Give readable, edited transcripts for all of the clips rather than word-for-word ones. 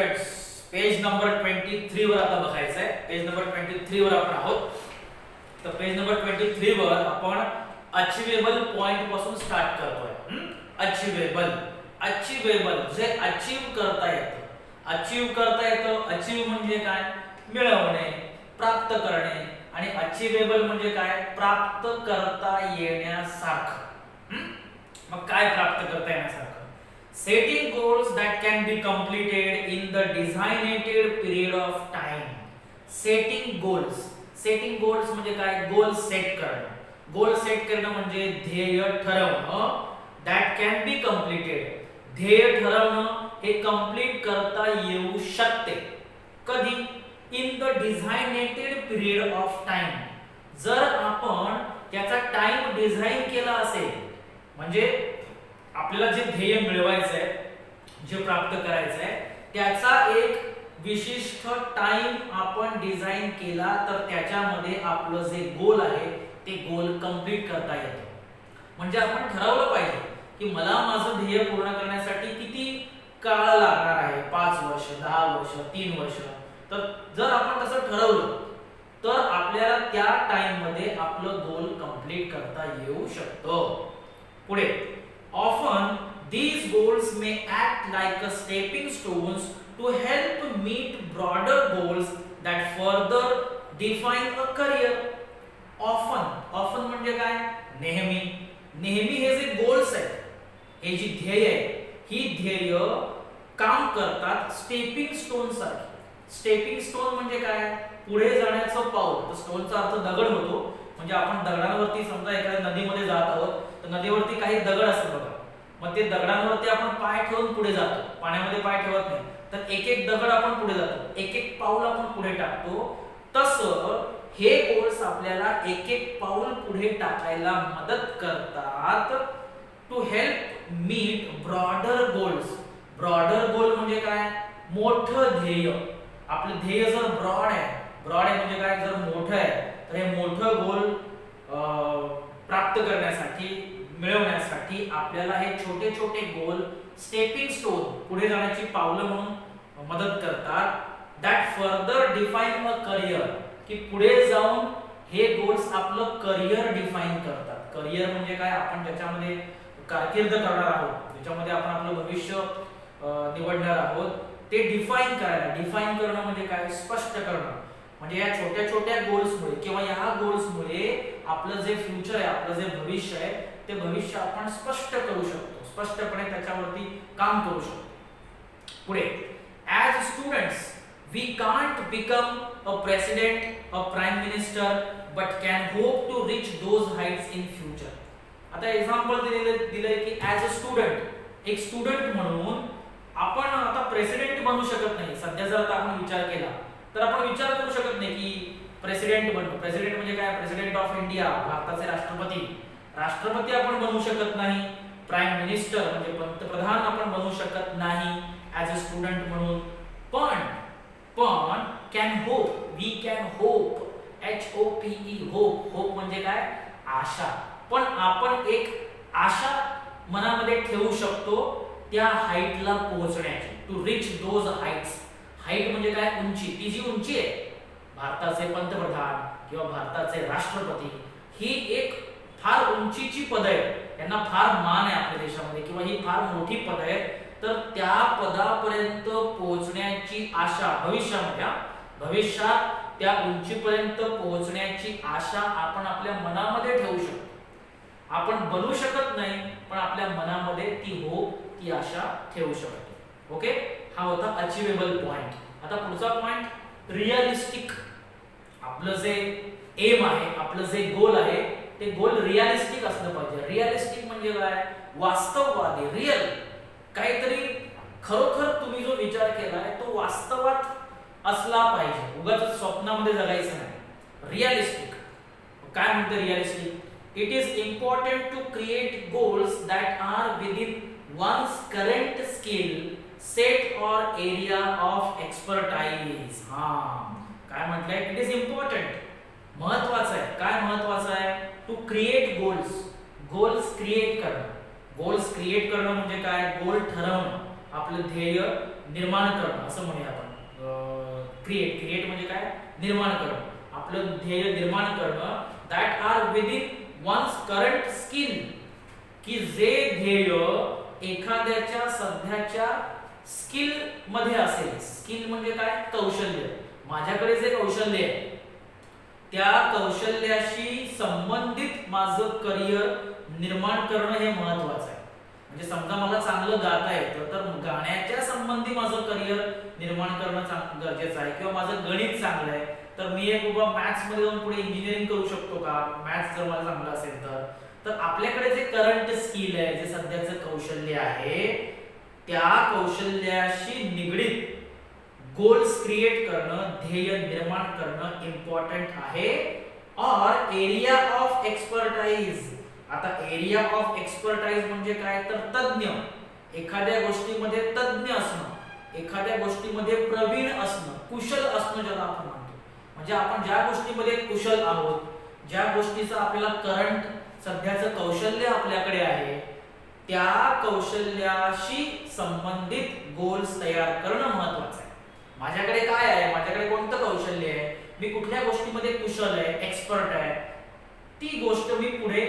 Students, page number 23 वर आता बघायचं आहे. पेज नंबर 23 वर आपण आहोत. तर पेज नंबर 23 वर आपण अचिवेबल पॉइंट पासून स्टार्ट करतोय. अचिवेबल जे अचीव करता येतं. अचीव म्हणजे काय? मिळवणे, प्राप्त करणे. आणि अचिवेबल म्हणजे काय? प्राप्त करता येण्यासारखं. मग काय प्राप्त करता येण्यासारखं? Setting goals that can be completed in the designated period of time. Setting goals म्हणजे काय? गोल सेट करणं. गोल सेट करणं म्हणजे ध्येय ठरवणं. That can be completed. ध्येय ठरवणं हे कंप्लीट करता येऊ शकते. कधी? In the designated period of time. जर आपण त्याचा टाइम डिझाइन केला असेल, म्हणजे आपल्याला जे ध्येय मिळवायचं आहे, जे प्राप्त करायचं आहे, त्याचा एक विशिष्ट टाइम आपण डिझाइन केला तर त्याच्यामध्ये आपलं जे गोल आहे ते गोल कंप्लीट करता येतं. म्हणजे आपण ठरवलं पाहिजे की मला माझं ध्येय पूर्ण करण्यासाठी किती काळ लागणार आहे. 5 वर्ष, 10 वर्ष, 3 वर्ष. तर जर आपण तसं ठरवलं तर आपल्याला त्या टाइम मध्ये आपलं गोल कंप्लीट करता येऊ शकतं. पुढे, often these goals may act like a stepping stones to help meet broader goals that further define a career. Often म्हणजे काय? नेहमी हे जे गोल्स आहेत, हे जी ध्येय आहे, ही ध्येय काम करतात स्टेपिंग स्टोन सारखी. स्टेपिंग स्टोन म्हणजे काय? पुढे जाण्याचं पाऊल. तर स्टोनचा अर्थ दगड होतो. म्हणजे आपण दगडांवरती, समजा एखाद्या नदीमध्ये जात आहोत तर नदीवरती काही दगड असतात बघा. मग ते दगडांवरती आपण पाय ठेवून पुढे जातो. पाण्यामध्ये पाय ठेवत नाही. तर एक एक दगड आपण पुढे जातो, एक एक पाऊल आपण पुढे टाकतो. तसं हे गोल्स आपल्याला एक एक पाऊल पुढे टाकायला मदत करतात. To help meet broader goals. Broader goal म्हणजे काय? मोठं ध्येय. आपलं ध्येय जर ब्रॉड आहे म्हणजे काय? जर मोठं आहे तर हे मोठं गोल प्राप्त करण्यासाठी, मिळवण्यासाठी आपल्याला हे छोटे छोटे गोल स्टेपिंग स्टोन, पुढे जाण्याची पावलं म्हणून मदत करतात. That further define a career. की पुढे जाऊन हे गोल्स आपलं करियर डिफाइन करतात. करियर म्हणजे काय? आपण ज्याच्यामध्ये कारकीर्द करणार आहोत, ज्याच्यामध्ये आपण आपलं भविष्य निवडणार आहोत, ते डिफाइन करायला. डिफाइन करणं म्हणजे काय? स्पष्ट करणं. म्हणजे या छोट्या छोट्या गोल्समुळे किंवा या गोल्समुळे आपलं जे फ्युचर आहे, आपलं जे भविष्य आहे, ते भविष्य आपण स्पष्ट करू शकतो. स्पष्टपणे त्याच्यावरती काम करू शकतो. पुढे, as students we can't become a president, a prime minister, but can hope to reach those heights in future. आता एक्झाम्पल दिलंय की ॲज अ स्टुडंट, एक स्टुडंट म्हणून आपण आता प्रेसिडेंट बनू शकत नाही. सध्या जर आता आपण विचार केला तर आपण विचार करू शकत नाही की प्रेसिडेंट बनू. प्रेसिडेंट म्हणजे काय? प्रेसिडेंट ऑफ इंडिया, भारताचे राष्ट्रपती आपण बनू शकत नाही. प्राईम मिनिस्टर म्हणजे पंतप्रधान आपण बनू शकत नाही ॲज अ स्टुडंट म्हणून. पण can hope, we can hope, HOPE, hope म्हणजे काय? आशा. पण आपण एक आशा मनामध्ये ठेवू शकतो त्या हाईटला पोहोचण्याची. To reach those heights. Height म्हणजे काय? उंची. ती जी उंची आहे, भारताचे पंतप्रधान किंवा भारताचे राष्ट्रपती, ही एक फार उंचीची पद आहे. यांना फार मान आहे आपल्या देशामध्ये, किंवा ही फार मोठी पद आहे. तर त्या पदापर्यंत पोहोचण्याची आशा भविष्यात त्या उंचीपर्यंत पोहोचण्याची आशा आपण आपल्या मनामध्ये ठेवू शकतो. आपण बनू शकत नाही, पण आपल्या मनामध्ये ती होप, ती आशा ठेवू शकतो. ओके, हा होता अचिवेबल पॉइंट. आता पुढचा पॉइंट, रिअलिस्टिक. आपलं जे एम आहे, आपलं जे गोल आहे, ते गोल रिअलिस्टिक असलं पाहिजे. रिअलिस्टिक म्हणजे काय? वास्तववादी, रिअल. काहीतरी खरोखर तुम्ही जो विचार केलाय तो वास्तवात असला पाहिजे. उगाच स्वप्नामध्ये जगायचं नाही. रिअलिस्टिक काय म्हणते? Realistic, it is important to create goals that are within one's current skill set or area of expertise. काय म्हटलंय? इट इज इम्पॉर्टंट, महत्वाचं आहे. काय महत्वाचं आहे? टू क्रिएट गोल्स क्रिएट करणं. गोल्स क्रिएट करणं म्हणजे काय? गोल ठरवणं, आपलं ध्येय निर्माण करणं असं म्हणूया आपण. क्रिएट म्हणजे काय, निर्माण करणं, आपलं ध्येय निर्माण करणं. That are within one's current skill, की जे ध्येय एखाद्याच्या सध्याच्या स्किल मध्ये असेल. स्किल म्हणजे काय, कौशल्य. माझ्याकडे जे कौशल्य आहे त्या कौशल्याशी संबंधित माझं करिअर निर्माण करणं हे महत्त्वाचं आहे. म्हणजे समजा मला चांगलं गाता येतं तर गाण्याच्या संबंधी माझं करिअर निर्माण करणं गरजेचं आहे. किंवा माझं गणित चांगलं आहे तर मी एक बाबा मॅथ्स मध्ये जाऊन पुढे इंजिनिअरिंग करू शकतो का, मॅथ्स जर मला चांगलं असेल तर आपल्याकडे जे करंट स्किल आहे, जे सध्याचं कौशल्य आहे, त्या कौशल्याशी निगडित गोल्स क्रिएट करणं, ध्येय निर्माण करणं इम्पॉर्टंट आहे. और एरिया ऑफ एक्सपर्टाइज. आता एरिया ऑफ एक्सपर्टाइज म्हणजे काय, तर तज्ञ. एखाद्या गोष्टीमध्ये तज्ञ असणं, एखाद्या गोष्टीमध्ये प्रवीण असणं, कुशल असणं ज्याला आपण म्हणतो. म्हणजे आपण ज्या गोष्टीमध्ये कुशल आहोत, ज्या गोष्टीचं आपल्याला करंट सध्याचं कौशल्य आपल्याकडे आहे, त्या कौशल्याशी संबंधित गोल्स तयार करणं महत्त्वाचं आहे. माझ्याकडे काय आहे, माझ्याकडे कोणतं कौशल्य आहे, मी कुठल्या गोष्टीमध्ये कुशल आहे, एक्सपर्ट आहे, ती गोष्ट मी पुढे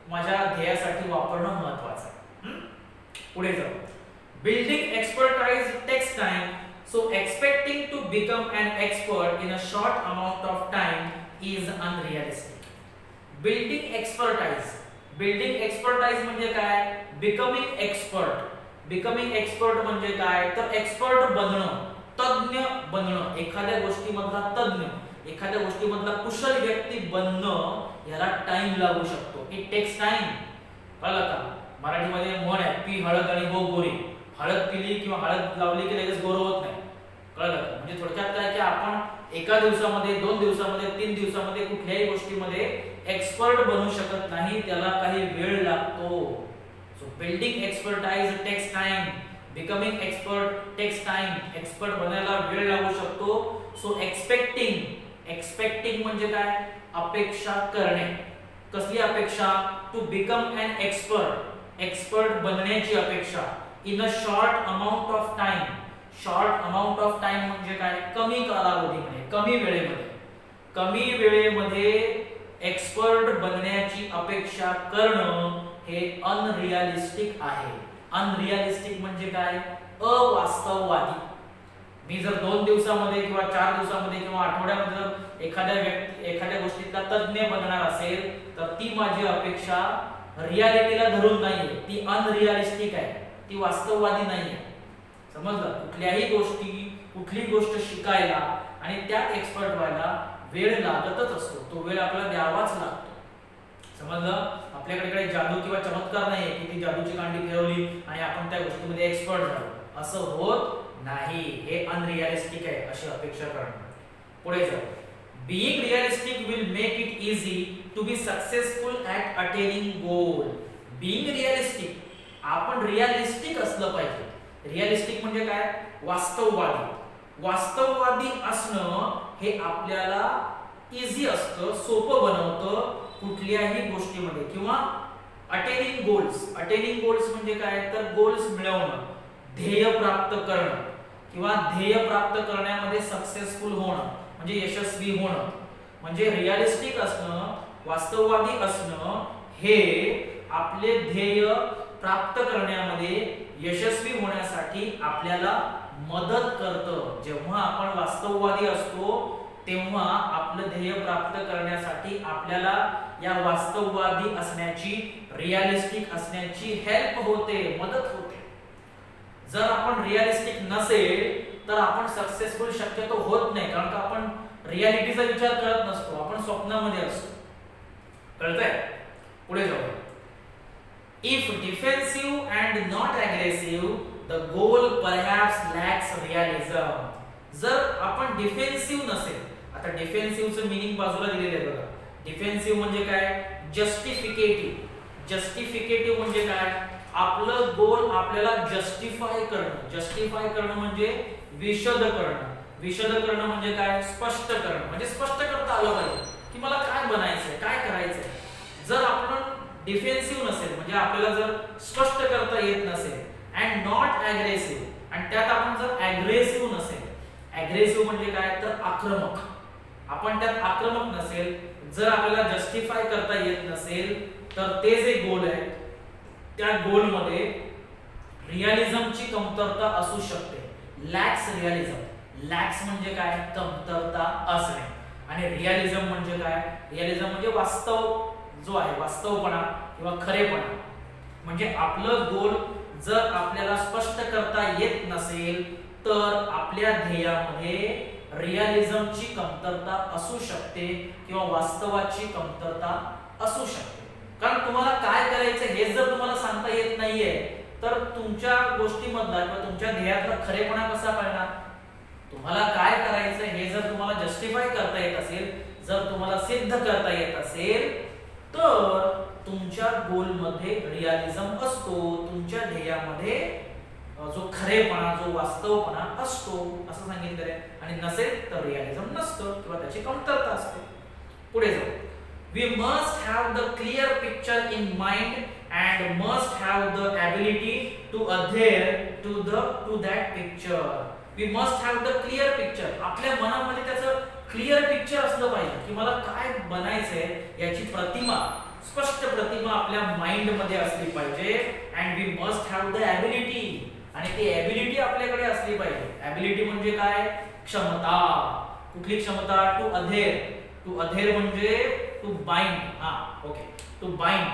माझ्या ध्येयासाठी वापरणं महत्त्वाचं आहे. पुढे जाऊ. Building expertise takes time, so expecting to become an expert in a short amount of time is unrealistic. Building expertise. Building expertise म्हणजे काय, becoming expert. Becoming expert म्हणजे काय, तर एक्सपर्ट बनणं, तज्ञ बनणं, एखाद्या गोष्टीमधला तज्ञ, एखाद्या गोष्टीमधला कुशल व्यक्ती बनणं याला टाइम लागू शकतो. It takes time. कळलं का? मराठीमध्ये म्हण आहे, पी हळद आणि हो गोरी. हळद पिली किंवा हळद लावली की लगेच गोरं होत नाही. कळलं का? म्हणजे थोडक्यात काय, की आपण एका दिवसामध्ये, 2 दिवसामध्ये, 3 दिवसामध्ये कुठल्याही गोष्टीमध्ये एक्सपर्ट बनू शकत नाही, त्याला काही वेळ लागतो. So building expertise takes time, becoming expert takes time. Expert बनायला वेळ लागू शकतो. सो एक्सपेक्टिंग म्हणजे काय, अपेक्षा करणे. कसली अपेक्षा, to become an expert, expert बनण्याची अपेक्षा. In a short amount of time. Short amount of time म्हणजे काय, कमी कालावधीमध्ये, कमी वेळेमध्ये. कमी वेळेमध्ये एक्सपर्ट बनण्याची अपेक्षा करणं हे अनरिअलिस्टिक आहे. अनरिअलिस्टिक म्हणजे काय, अवास्तववादी. मी जर 2 दिवसामध्ये किंवा 4 दिवसामध्ये किंवा आठवड्यामध्ये जर एखाद्या गोष्टीतला तज्ञ बनणार असेल तर ती माझी अपेक्षा रियालिटीला धरून नाहीये, ती अनरिअलिस्टिक आहे, ती वास्तववादी नाहीये. समजलं? कुठली गोष्ट शिकायला आणि त्यात एक्सपर्ट व्हायला वेळ लागतच असतो. तो वेळ आपल्याला द्यावाच लागतो. समजलं? आपल्याकडे काही जादू किंवा चमत्कार नाहीये की ती जादूची कांडी फिरवली आणि आपण त्या गोष्टीमध्ये एक्सपर्ट झालो, असं होत नाही. हे अनरिअलिस्टिक आहे अशी अपेक्षा करणं. पुढे जाऊ. Being realistic will make it easy to be successful at attaining goal. Being realistic, आपण रिअलिस्टिक असलं पाहिजे. रिअलिस्टिक म्हणजे काय, वास्तववादी. वास्तववादी असणं हे आपल्याला इझी असतं, सोपं बनवतं कुठल्याही गोष्टीमध्ये. किंवा अटेनिंग गोल्स. अटेनिंग गोल्स म्हणजे काय, तर गोल्स मिळवणं, ध्येय प्राप्त करणं किंवा ध्येय प्राप्त करण्यामध्ये सक्सेसफुल होणं म्हणजे यशस्वी होणं. म्हणजे रिअलिस्टिक असणं, वास्तववादी असणं हे आपले ध्येय प्राप्त करण्यामध्ये यशस्वी होण्यासाठी आपल्याला मदत करतं. जेव्हा आपण वास्तववादी असतो तेव्हा आपलं ध्येय प्राप्त करण्यासाठी आपल्याला या वास्तववादी असण्याची, रिअलिस्टिक असण्याची हेल्प होते, मदत होते. जर आपण रिअलिस्टिक नसेल तर आपण सक्सेसफुल शक्यतो होत नाही, कारण का आपण रिअलिटीचा विचार करत नसतो, आपण स्वप्नामध्ये असतो. कळतंय? पुढे जाऊया. If defensive and not aggressive, the goal perhaps lacks realism. जर आपण डिफेन्सिव्ह नसेल, आता डिफेन्सिव्हचं मीनिंग बाजूला दिलेलं आहे बघा. डिफेन्सिव्ह म्हणजे काय, जस्टिफिकेटिव्ह. जस्टिफिकेटिव्ह म्हणजे काय, आपलं गोल आपल्याला जस्टिफाय करणं. जस्टिफाय करणं म्हणजे विशद करणं. विशद करणं म्हणजे काय, स्पष्ट करणं. म्हणजे स्पष्ट करता आलं पाहिजे की मला काय बनायचंय, काय करायचंय. जर आपण डिफेन्सिव्ह नसेल म्हणजे आपल्याला जर स्पष्ट करता येत नसेल, अँड नॉट ॲग्रेसिव्ह, आणि त्यात आपण जर ॲग्रेसिव्ह नसेल, ॲग्रेसिव्ह म्हणजे काय तर आक्रमक, आपण त्यात आक्रमक नसेल, जर आपल्याला जस्टिफाय करता येत नसेल, तर ते जे गोल आहे त्या गोलमध्ये रिअलिझमची कमतरता असू शकते. लॅक्स रिअलिझम, लॅक्स म्हणजे काय कमतरता असणे, आणि रिअलिझम म्हणजे काय, रिअलिझम म्हणजे वास्तव जो आहे, वास्तवपणा किंवा खरेपणा. म्हणजे आपलं गोल जर आपल्याला स्पष्ट करता येत नसेल तर आपल्या ध्येयामध्ये रिअलिझमची कमतरता असू शकते किंवा वास्तवाची कमतरता असू शकते. कारण तुम्हाला काय करायचं हे जर तुम्हाला सांगता येत नाहीये तर तुमच्या गोष्टीमधला किंवा तुमच्या ध्येयातला खरेपणा कसा कळणार. तुम्हाला काय करायचं हे जर तुम्हाला जस्टिफाय करता येत असेल, जर तुम्हाला सिद्ध करता येत असेल, तर तुमच्या गोलमध्ये रिअलिझम असतो, तुमच्या ध्येयामध्ये जो खरेपणा, जो वास्तवपणा असतो असं सांगितलंय. आणि नसेल तर रिअलिझम नसतं किंवा त्याची कमतरता असते. पुढे जाऊ. We must have the clear picture in mind and must have the ability to adhere to that picture. We must have the clear picture. आपल्या मनामध्ये त्याचं क्लिअर पिक्चर असलं पाहिजे की मला काय बनायचंय याची प्रतिमा, स्पष्ट प्रतिमा आपल्या माइंड मध्ये असली पाहिजे. And we must have the ability, आणि ती ॲबिलिटी आपल्याकडे असली पाहिजे. ॲबिलिटी म्हणजे काय, क्षमता. कुठली क्षमता, टू अधेर. टू अधेर म्हणजे to bind. Okay, to bind.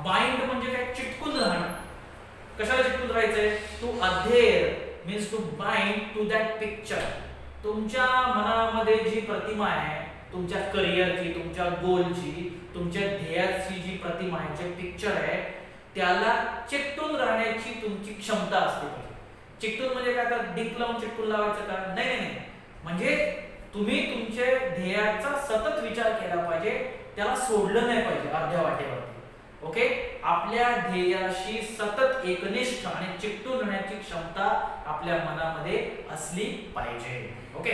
Bind म्हणजे काय, चिटकून राहणं. कशाला चिटकून राहायचंय, to adhere means to bind to that picture. तुमच्या मनामध्ये जी प्रतिमा आहे, तुमच्या करिअरची, तुमच्या गोलची, तुमच्या ध्येयाची जी प्रतिमा आहे, जे पिक्चर आहे, त्याला चिकटून राहण्याची तुमची क्षमता असते पाहिजे. चिकटून म्हणजे काय, आता डिप लावून चिकटून लावायचं का, नाही नाही, म्हणजे तुम्ही तुमच्या ध्येयाचा सतत विचार केला पाहिजे, त्याला सोडलं नाही पाहिजे अर्ध्या वाटेवरती. ओके, आपल्या ध्येयाशी सतत एकनिष्ठ आणि चिकटून राहण्याची क्षमता आपल्या मनामध्ये असली पाहिजे. ओके,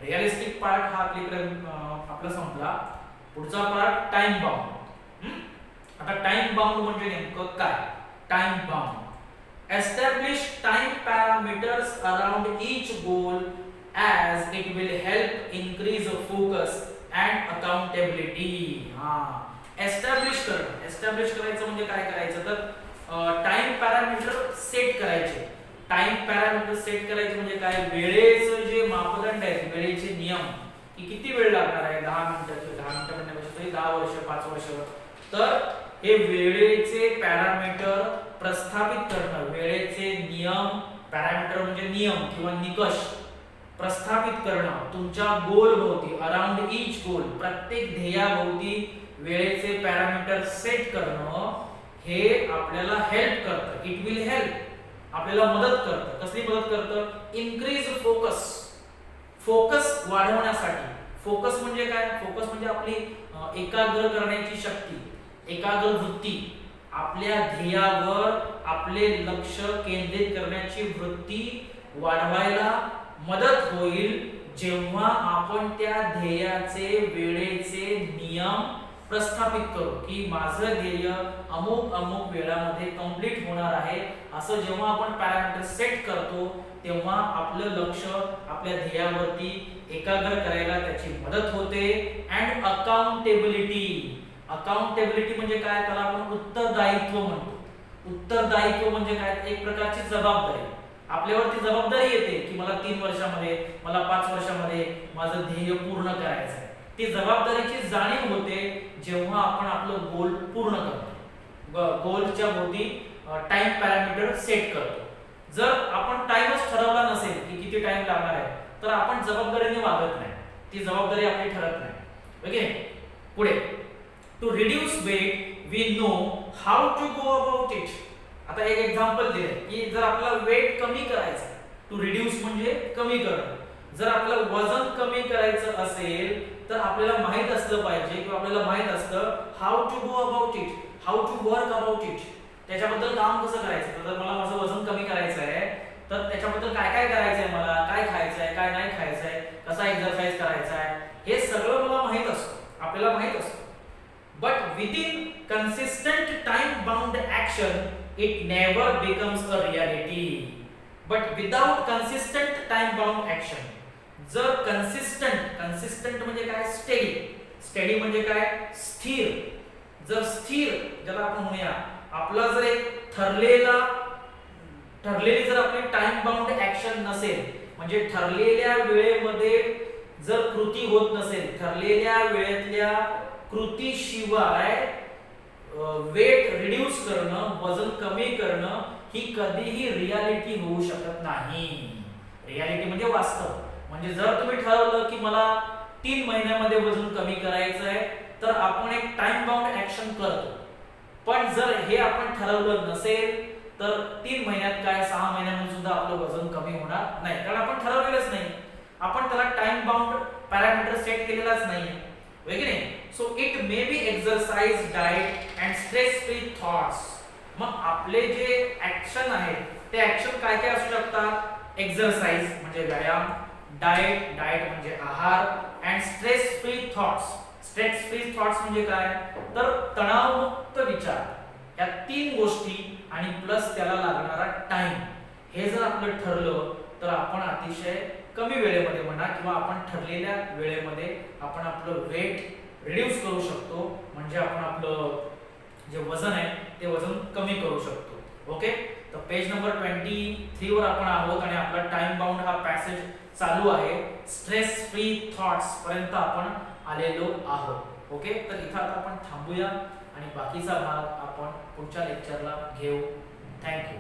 रिअलिस्टिक पार्ट हा आपला संपला. पुढचा पार्ट टाइम बाउंड. आता टाइम बाउंड म्हणजे नेमकं काय, time bound establish time parameters around each goal as it will help increase focus and accountability. Establish करणं, एस्टॅब्लिश करायचं म्हणजे काय करायचं तर टाइम पॅरामीटर सेट करायचे. टाइम पॅरामीटर सेट करायचे म्हणजे काय, वेळेचं जे मापदंड आहेत, वेळेचे नियम, की किती वेळ लागणार आहे, 10 मिनिटं, 10 मिनिटं म्हणण्यापेक्षा 10 वर्ष, 5 वर्ष, तर हे वेळेचे पॅरामीटर प्रस्थापित करणं, वेळेचे नियम, पॅरामीटर म्हणजे नियम किंवा निकष प्रस्थापित करणं तुमच्या गोल भोवती, अराउंड ईच गोल, प्रत्येक ध्येयाभोवती वेळेचे पॅरामीटर सेट करणं हे आपल्याला हेल्प करतं. इट विल हेल्प, आपल्याला मदत करतं. कसली मदत करतं, इन्क्रीज फोकस, फोकस वाढवण्यासाठी. फोकस म्हणजे काय, फोकस म्हणजे आपली एकाग्र करण्याची शक्ती, एकाग्र वृत्ती, आपल्या ध्येयावर आपले लक्ष केंद्रित करण्याची वृत्ती वाढवायला मदत होईल जेव्हा आपण त्या ध्येयाचे वेळेचे नियम प्रस्थापित करू, की माझं ध्येय अमुक अमुक वेळामध्ये कंप्लीट होणार आहे, असं जेव्हा आपण पॅरामीटर सेट करतो तेव्हा आपलं लक्ष आपल्या ध्येयावरती एकाग्र करायला त्याची मदत होते. अँड अकाउंटेबिलिटी, अकाउंटेबिलिटी म्हणजे काय, त्याला आपण उत्तरदायित्व म्हणतो. उत्तरदायित्व म्हणजे काय, एक प्रकारची जबाबदारी. आपल्यावरती जबाबदारी येते की मला 3 वर्षामध्ये, मला 5 वर्षामध्ये माझं ध्येय पूर्ण करायचं आहे. ती जबाबदारीची जाणीव होते जेव्हा आपण आपलं गोल पूर्ण करतो, गोलच्या भोवती टाइम पॅरामीटर सेट करतो. जर आपण टाइमच ठरवला नसेल की किती टाइम लागणार आहे तर आपण जबाबदारीने वागत नाही, ती जबाबदारी आपली ठरत नाही. ओके, पुढे. To reduce weight we know how to go about it. आता एक एक्झाम्पल दिले की जर आपल्याला वेट कमी करायचं, टू रिड्यूस म्हणजे कमी करणं, जर आपल्याला वजन कमी करायचं असेल तर आपल्याला माहित असलं पाहिजे किंवा आपल्याला माहित असतं how to go about it, how to work about it, त्याच्याबद्दल काम कसं करायचं. तर मला माझं वजन कमी करायचं आहे तर त्याच्याबद्दल काय काय करायचंय, मला काय खायचंय, काय नाही खायचंय, कसा एक्सरसाइज करायचा आहे, हे सगळं मला माहित असतं, आपल्याला माहित असतं. But within consistent time bound action it never becomes a reality. But without consistent time bound action. जर कन्सिस्टंट म्हणजे काय, स्टेडी म्हणजे काय, स्थिर. जर स्थिर, ज्याला आपण म्हणूया आपला जर एक ठरलेली जर आपली टाइम बाउंड ऍक्शन नसेल, म्हणजे ठरलेल्या वेळेमध्ये जर कृती होत नसेल, ठरलेल्या वेळेतल्या कृतीशिवाय वेट रिड्यूस करणं, वजन कमी करणं ही कधीही रियालिटी होऊ शकत नाही. रियालिटी म्हणजे वास्तव. म्हणजे जर तुम्ही ठरवलं की मला 3 महिन्यामध्ये वजन कमी करायचं आहे, तर आपण एक टाइम बाउंड ऍक्शन करतो. पण जर हे आपण ठरवलं नसेल तर 3 महिन्यात काय 6 महिन्यामध्ये सुद्धा आपलं वजन कमी होणार नाही, कारण आपण ठरवलेलंच नाही, आपण त्याला टाइम बाउंड पॅरामीटर सेट केलेलाच नाही, होय की नाही. So it may be exercise, diet and stress free thoughts. मग आपले जे ऍक्शन आहेत ते ऍक्शन काय काय असू शकतात, एक्सरसाइज म्हणजे व्यायाम, डाएट म्हणजे आहार, and stress free thoughts. Stress free thoughts म्हणजे काय, तर तणावमुक्त विचार. या 3 गोष्टी आणि प्लस त्याला लागणारा टाइम, हे जर आपलं ठरलं तर आपण अतिशय कमी वेळेमध्ये म्हणा किंवा आपण ठरलेल्या वेळेमध्ये आपण आपलं वेट रिड्यूस करू शकतो. म्हणजे आपण आपलं जे वजन आहे ते वजन कमी करू शकतो. ओके, तर पेज नंबर 23 वर आपण आहोत आणि आपला टाइम बाउंड हा पॅसेज चालू आहे. स्ट्रेस फ्री थॉट्स पर्यंत आपण आलेलो आहोत. ओके, तर इथं आता आपण थांबूया आणि बाकीचा भाग आपण पुढच्या लेक्चरला घेऊ. थँक्यू.